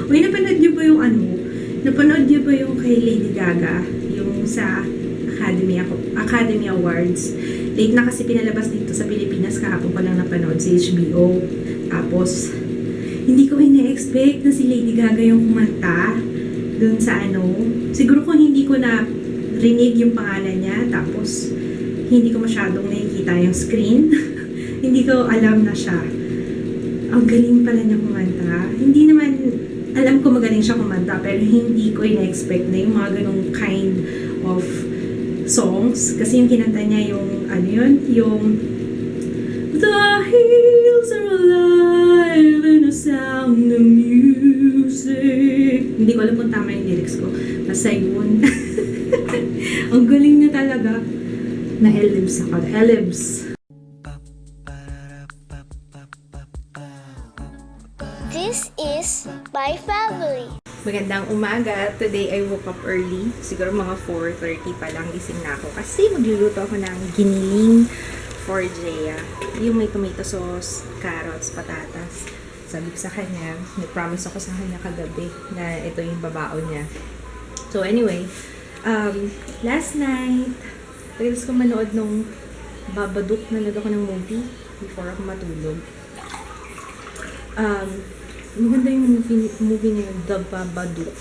Uy, napanood niyo ba yung napanood niyo ba yung kay Lady Gaga? Yung sa Academy Awards. Late na kasi pinalabas dito sa Pilipinas, kahapon ko lang napanood sa HBO. Tapos, hindi ko ina-expect na si Lady Gaga yung kumanta dun sa siguro kung hindi ko na rinig yung pangalan niya, tapos hindi ko masyadong nakikita yung screen, hindi ko alam na siya. Ang galing pala niya kumanta. Hindi naman, alam ko magaling siya kumanta, pero hindi ko ina-expect na yung mga ganong kind of songs. Kasi yung kinanta niya yung, yung The hills are alive in the sound of music. Hindi ko alam kung tama yung lyrics ko. Basta yun. Ang galing niya talaga. Na-elibs ako. Elibs. This is my family. Magandang umaga. Today I woke up early. Siguro mga 4:30 pa lang gising na ako. Kasi magluluto ako ng giniling for Jaya. Yung may tomato sauce, carrots, patatas. Sabi ko sa kanya, nag-promise ako sa kanya kagabi na ito yung babaon niya. So anyway, last night, pagkatapos ko manood nung Babadook, nanood ako ng movie before ako matulog. Maganda yung movie na yun, The Babadook.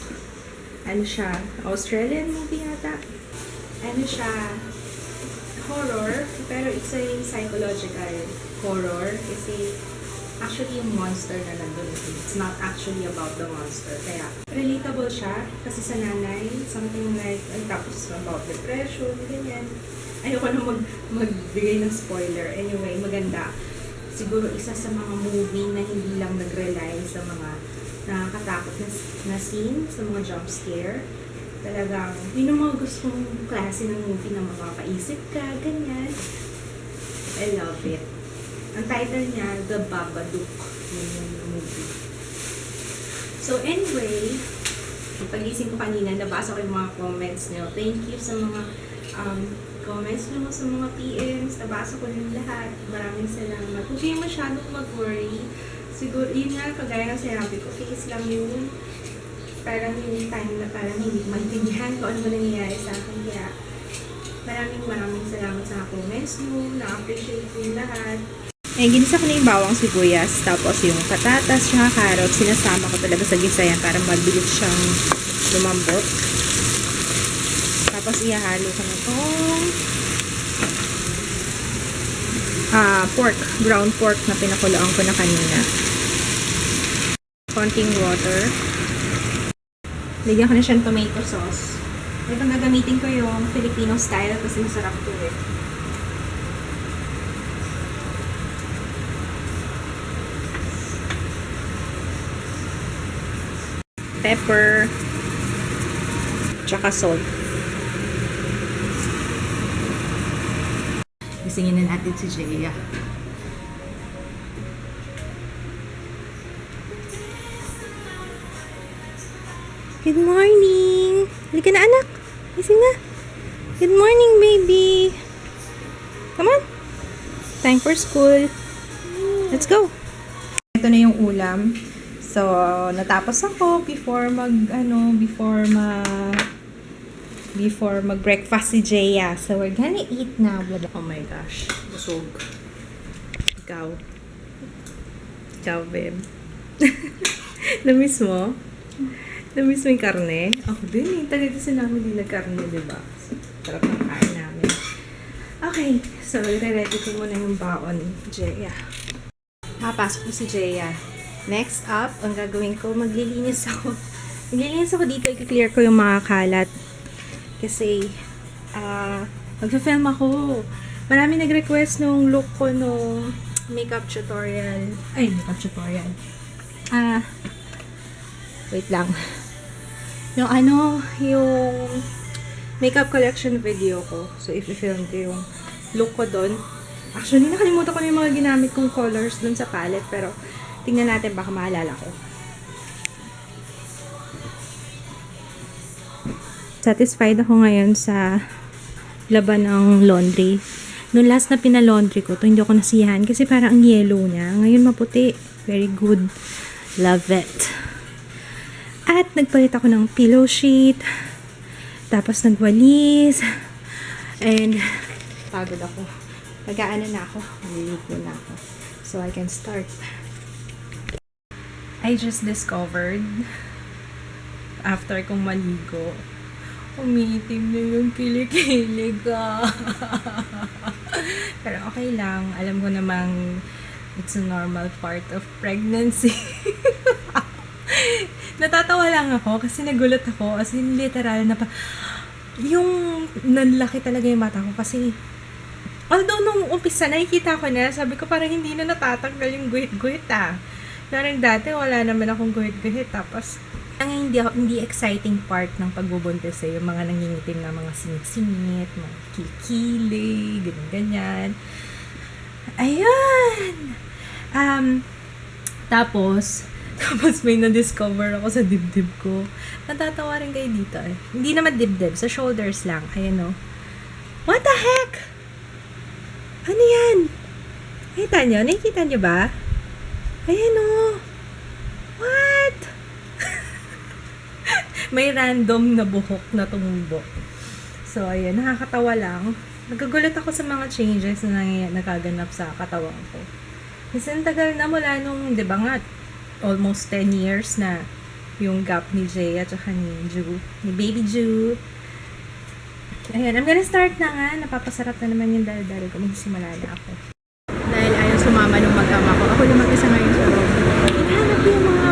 Ano siya? Australian movie yata. Ano siya? Horror, pero it's a psychological horror. Kasi actually yung monster na nandun, it's not actually about the monster. Kaya relatable siya kasi sa nanay, something like, tapos about depression, ganyan. Ayoko na magbigay ng spoiler. Anyway, maganda. Siguro isa sa mga movie na hindi lang nag-rely sa mga nakakatakot na scene, sa mga jump scare. Talagang, yun ang mga gustong klase ng movie na makapaisip ka, ganyan. I love it. Ang title niya, The Babadook. Yun yung movie. So anyway, pagising ko kanina, nabasa ko yung mga comments niyo. Thank you sa mga comments niyo, sa mga PMs. Nabasa ko yung lahat. Maraming salamat. Huwag kayo masyadong mag-worry. Siguro, yun nga, kagaya ng sinabi ko, face lang yun. Parang yung time na parang hindi maintindihan ko ano ba nangyayari sa akin. Kaya maraming salamat sa comments mo. Na-appreciate ko yung lahat. Ginisa ko na yung bawang sibuyas. Tapos yung patatas, tsaka carrots. Sinasama ko talaga sa gisa yan para mabilis siyang lumambot. Tapos ihahalo ko na itong pork. Ground pork na pinakuloan ko na kanina. Konting water. Lagyan ko na siya ng tomato sauce. Ito gagamitin ko yung Filipino style kasi masarap to eh. Pepper. Tsaka salt. Gisingin na natin si Jaya. Good morning! Halika na anak! Gising na! Good morning baby! Come on! Time for school! Let's go! Ito na yung ulam. So, natapos ako before mag-breakfast si Jaya. So, we're gonna eat now. Oh my gosh. Busog. Ikaw, babe. Namiss mo? Namiss mo yung karne? Ako din eh. Tagal kasi namin din nag-karne, diba? Sarap ng kain namin. Okay. So, i-ready ko muna yung baon, Jaya. Papasok ko si Jaya. Next up, ang gagawin ko, maglilinis ako. Maglilinis ako dito. I-clear ko yung mga kalat. Kasi, mag-film ako. Marami nag-request nung look ko nung makeup tutorial. Ay, makeup tutorial. Wait lang. Yung yung makeup collection video ko. So, i-film ko yung look ko doon. Actually, nakalimutan ko na yung mga ginamit kong colors doon sa palette. Pero, tingnan natin baka maalala ko. Satisfied ako ngayon sa laban ng laundry. Noong last na pinalaundry ko, to hindi ako nasiyahan kasi parang ang yellow niya. Ngayon maputi. Very good. Love it. At nagpalit ako ng pillow sheet. Tapos nagwalis. And pagod ako. Nag-aano na ako. Naliligo na ako. So I can start. I just discovered after kong maligo, umiitim na yung kilikili ko. Pero okay lang. Alam ko namang it's a normal part of pregnancy. Natatawa lang ako kasi nagulat ako. As in, literal na pa. Yung nanlaki talaga yung mata ko kasi although nung umpisa nakikita ko na, sabi ko parang hindi na natatanggal yung guhit-guhit Parang dati wala naman akong guhit-guhit. Tapos ang hindi exciting part ng pagbubuntis yung mga nangingitim na mga singit-singit, mga kikili, ganyan-ganyan. Ayun! Tapos may na-discover ako sa dibdib ko. Natatawa rin kayo dito Hindi naman dibdib, sa shoulders lang. Ayan What the heck? Ano yan? Nakikita nyo ba? Ayan What? May random na buhok na tumubo. So, ayan, nakakatawa lang. Nagagulat ako sa mga changes na nakaganap sa katawan ko. Kasi ang tagal na mula nung, di ba nga, almost 10 years na yung gap ni Jay at saka ni Ju, ni Baby Ju. Ayan, I'm gonna start na nga. Napapasarap na naman yung dal-dal ko. Magsimula na ako. Dahil ayaw sumama nung mag-ama ko. Ako lang mag-isa ngayon sa room. Hinahanap yung mga,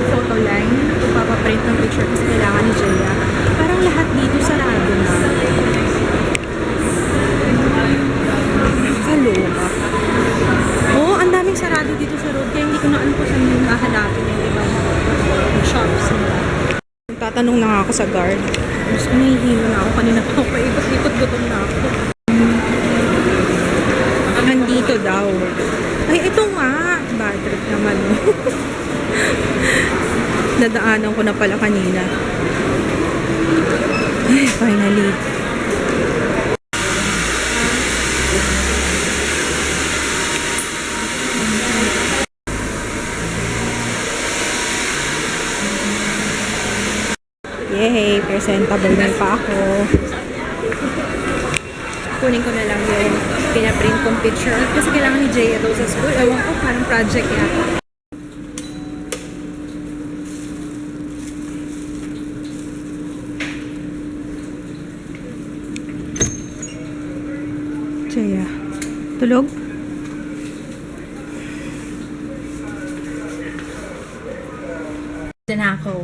photo line. Ipapaprint ng picture kasi kailangan ni Jay. Parang lahat dito sarado na. Kaloka. Oo, ang daming sarado dito sa road. Kaya hindi ko na alam kung saan yung hahanapin yung ibang shops nila. Tatanong na nga ako sa guard. Mas nahihilo na ako. Kanina pa ako paikot-ikot, gutom na ako. Nandito daw. Ay, ito nga. Bad trip naman. Nadaanan ko na pala kanina. Ay, finally. Yay! Presentable na pa ako. Kunin ko na lang yung pinaprint kong picture. Kasi kailangan ni Jay daw sa school. Ewan ko, parang project yata. Jaya. Tulog? Diyan na ako.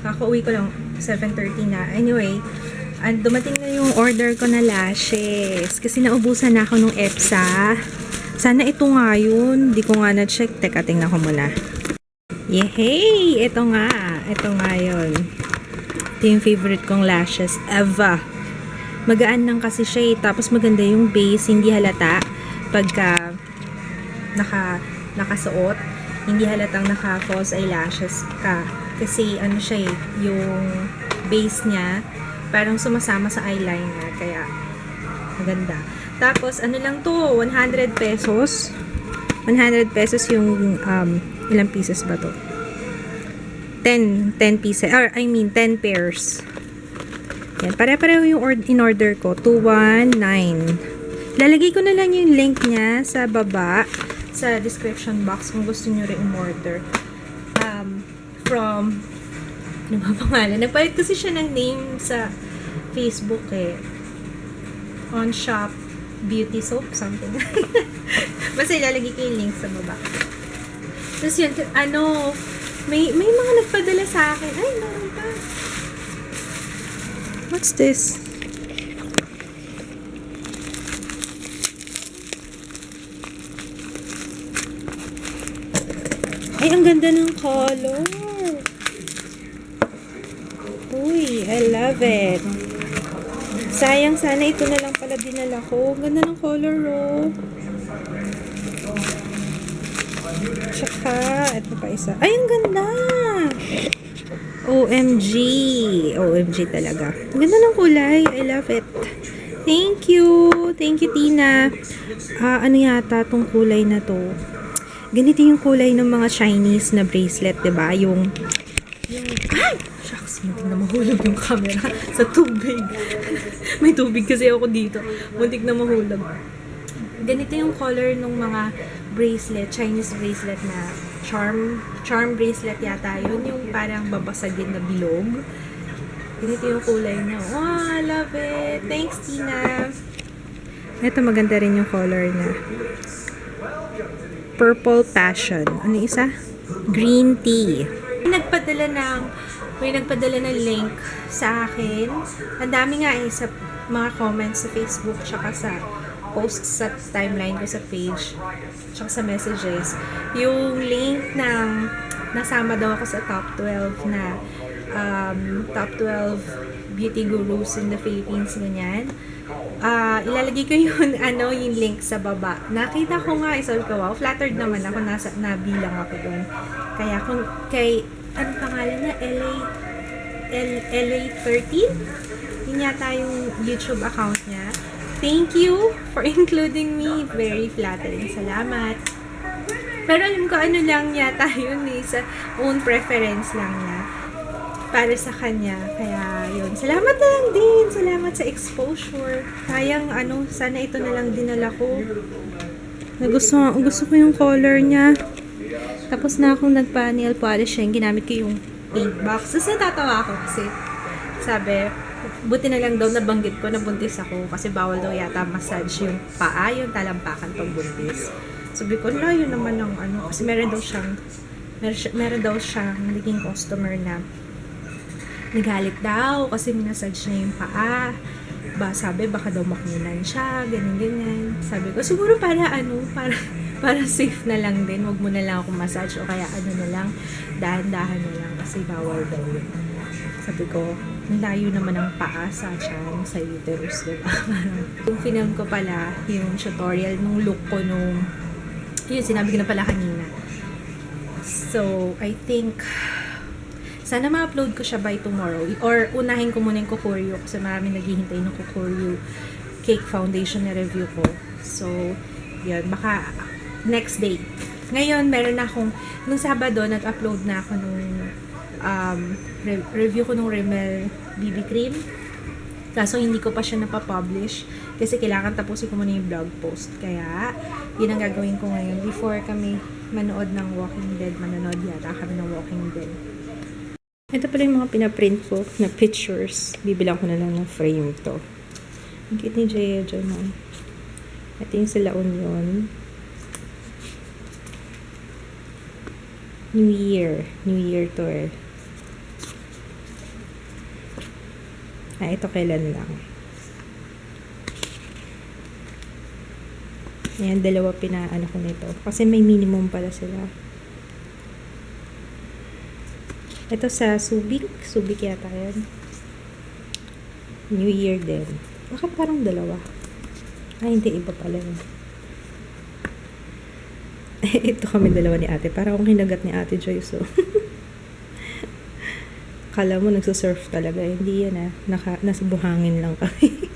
Kakauwi ko lang 7:30 na. Anyway, dumating na yung order ko na lashes. Kasi naubusan na ako nung EPSA. Sana ito nga yun. Di ko nga na-check. Teka, tingnan ko muna. Yehey! Ito nga. Ito nga yun. Ito yung favorite kong lashes ever. Magaan lang kasi siya tapos maganda yung base. Hindi halata pagka nakasuot. Hindi halatang naka-false eyelashes ka. Kasi ano siya yung base niya parang sumasama sa eyeliner. Kaya maganda. Tapos ano lang to, 100 pesos. 100 pesos yung ilang pieces ba to? 10 pieces. Or I mean 10 pairs. Yan, pare-pareho yung in-order ko. 219. Lalagay ko na lang yung link niya sa baba, sa description box kung gusto nyo rin umorder. From, ano ba pangalan? Nagpalit kasi siya ng name sa Facebook On Shop Beauty Soap, something. Basta ilalagay ko yung link sa baba. Tapos yun, may mga nagpadala sa akin. Ay, meron pa. What's this? Ay, ang ganda ng color. Uy, I love it. Sayang, sana ito na lang pala dinala ko. Ang ganda ng color, Tsaka, ito pa isa. Ay, ang ganda! OMG. OMG talaga. Ang ganda ng kulay. I love it. Thank you. Thank you, Tina. Ano yata tong kulay na to? Ganito yung kulay ng mga Chinese na bracelet, 'di ba? Ay! Shucks, muntik na mahulog yung camera sa tubig. May tubig kasi ako dito. Muntik na mahulog. Ganito yung color ng mga bracelet, Chinese bracelet na charm bracelet yata. Yun yung parang babasagin na bilog. Ganito yung kulay niya. Wow, I love it! Thanks, Tina! Ito, maganda rin yung color niya. Purple Passion. Ano yung isa? Green Tea. May nagpadala ng link sa akin. Ang dami nga sa mga comments sa Facebook tsaka sa posts sa timeline ko sa page tsaka sa messages. Yung link ng nasama daw ako sa top 12 na top 12 beauty gurus in the Philippines, ganyan. Ilalagay ko yung yung link sa baba. Nakita ko nga, sabi ko, wow, flattered naman ako, nabilang ako doon. Kaya kung anong pangalan niya? LA13? Yun yata yung YouTube account niya. Thank you for including me. Very flattering. Salamat. Pero alam ko lang yata yun sa own preference lang niya. Para sa kanya. Kaya yun. Salamat na lang din. Salamat sa exposure. Sayang sana ito na lang dinala ko. Gusto ko yung color niya. Tapos na akong nagpa-nail polish yan. Ginamit ko yung paint box. Tapos natatawa ako kasi sabi, buti na lang daw nabanggit ko na buntis ako kasi bawal daw yata massage yung paa, yung talampakan pag buntis. Sabi ko, yun naman ng kasi meron daw siyang naging customer na nagalit daw kasi minasage niya yung paa. Sabi, baka daw makunan siya, ganyan. Sabi ko, siguro para safe na lang din, wag mo na lang akong massage o kaya na lang, dahan-dahan na lang kasi bawal daw yun. Sabi ko, ang layo naman ng paa sa tiyan, sa uterus, diba? Yung film ko pala, yung tutorial nung look ko yun, sinabi ko na pala kanina. So, I think, sana ma-upload ko siya by tomorrow. Or unahin ko muna yung Kukuryu kasi marami naghihintay ng Kukuryu cake foundation na review ko. So, yun, baka next day. Ngayon, meron na akong, nung Sabado, nag-upload na ako nung review ko nung Rimmel BB Cream. Kaso hindi ko pa siya napapublish kasi kailangan tapusin ko muna yung blog post. Kaya, yun ang gagawin ko ngayon. Before kami manood ng Walking Dead, manonood yata kami ng Walking Dead. Ito pala yung mga pinaprint ko na pictures. Bibilang ko na lang ng frame to. Ang cute ni Jaya dyan. Ito yung sa La Union. New Year to eh. Ito kailan lang. Ayan, dalawa pinaano ko nito. Kasi may minimum pala sila. Ito sa Subic. Subic yata yan. New Year din. Bakit parang dalawa? Hindi, iba pala yun. Ito kami dalawa ni ate. Parang akong kinagat ni ate Joyce. So. Kala mo nagsasurf talaga. Hindi yan nasa buhangin lang kami.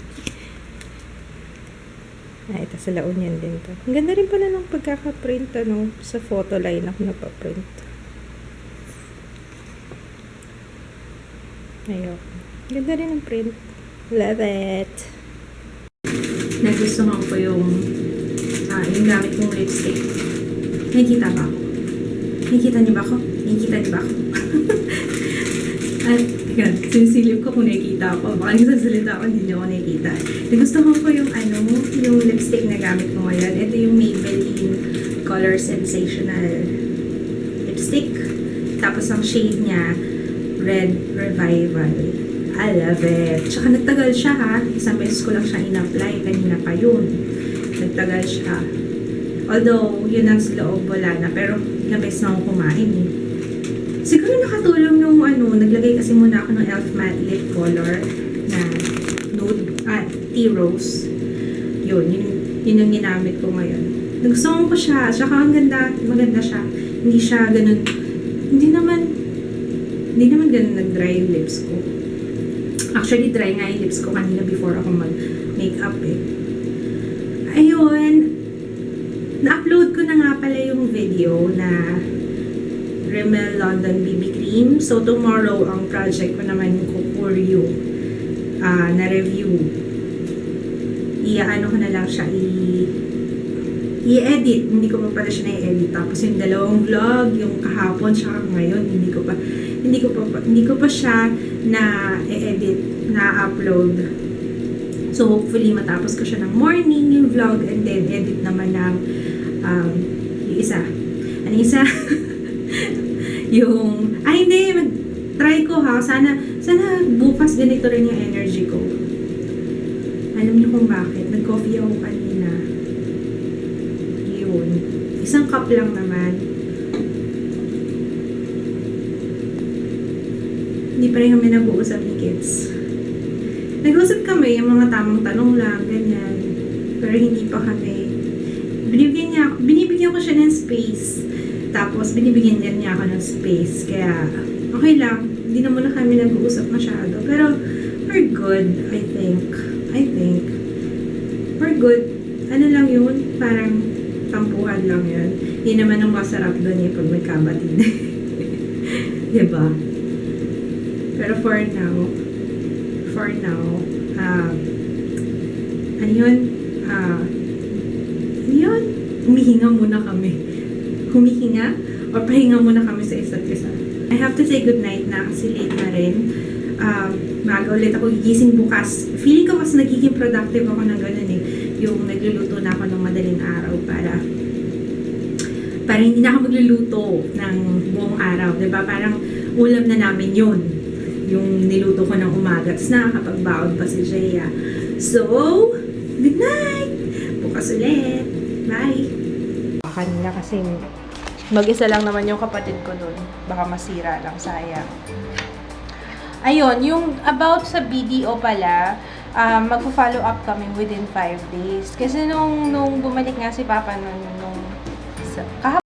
Ito sa La Union din to. Ang ganda rin pala ng pagkakaprint sa photo line ako napaprint. Ayun. Ganda rin ang print. Love it. Nagustuhan ko yung gamit kong lipstick. Nakikita ba ako? Nakikita niyo ba ako? Teka, sinisilip ko kung nakikita ako. Baka nagsasalita ako, hindi niyo ako nakikita. Nagustuhan ko yung yung lipstick na gamit ko ngayon. Ito yung Maybelline Color Sensational lipstick. Tapos ang shade niya, Red Revival. I love it. Tsaka nagtagal siya Isang beses ko lang siya in-apply. Kanina pa yun. Nagtagal siya. Although, yun ang sa loob wala na. Pero, ilang beses na akong kumain Siguro nakatulong nung naglagay kasi muna ako ng Elf Matte Lip Color na nude, tea rose. Yun ang ginamit ko ngayon. Nagustuhan ko siya. Tsaka maganda siya. Hindi siya ganun, hindi naman ganun nag-dry yung lips ko. Actually, dry nga yung lips ko kanina before ako mag-makeup Ayun. Na-upload ko na nga pala yung akong video na Rimmel London BB Cream. So, tomorrow, ang project ko naman yung Kukuryu na review. Ano ko na lang siya, i-edit. Hindi ko pa pala siya na-edit. Tapos yung dalawang vlog, yung kahapon, siya ngayon, hindi ko pa siya na-edit, na-upload. So, hopefully, matapos ko siya ng morning, yung vlog, and then edit naman ng yung isa. Ano isa? Hindi, try ko ha. Sana bukas ganito rin yung energy ko. Alam niyo kung bakit. Nag-coffee ako kanina. Yun. Isang cup lang naman. Hindi pa rin kami nag-uusap ni kids. Nag-uusap kami, yung mga tamang tanong lang, ganyan. Pero hindi pa kami. Binibigyan ko siya ng space. Tapos, binibigyan din niya ako ng space. Kaya, okay lang. Hindi na muna kami nag-uusap masyado. Pero, we're good, I think. We're good. Ano lang yun? Parang tampuhan lang yun. Yun naman ang masarap doon eh, pag magkabatid. Diba? Pero for now, ano yun? Humihinga muna kami. Humihinga o pahinga muna kami sa isa't isa. I have to say goodnight na kasi late na rin. Maaga ulit ako gigising bukas. Feeling ko mas nagiging productive ako ng ganun eh. Yung nagluluto na ako ng madaling araw para hindi na ako magluluto ng buong araw. Diba? Parang ulam na namin yun. Yung niluto ko ng umaga. Tapos nakakapagbaon pa si Jaya. So, good night! Bukas ulit. Bye! Kanina kasi mag-isa lang naman yung kapatid ko doon. Baka masira lang, sayang. Ayun, yung about sa BDO pala, magpo-follow up kami within 5 days. Kasi nung bumalik nga si Papa kahapon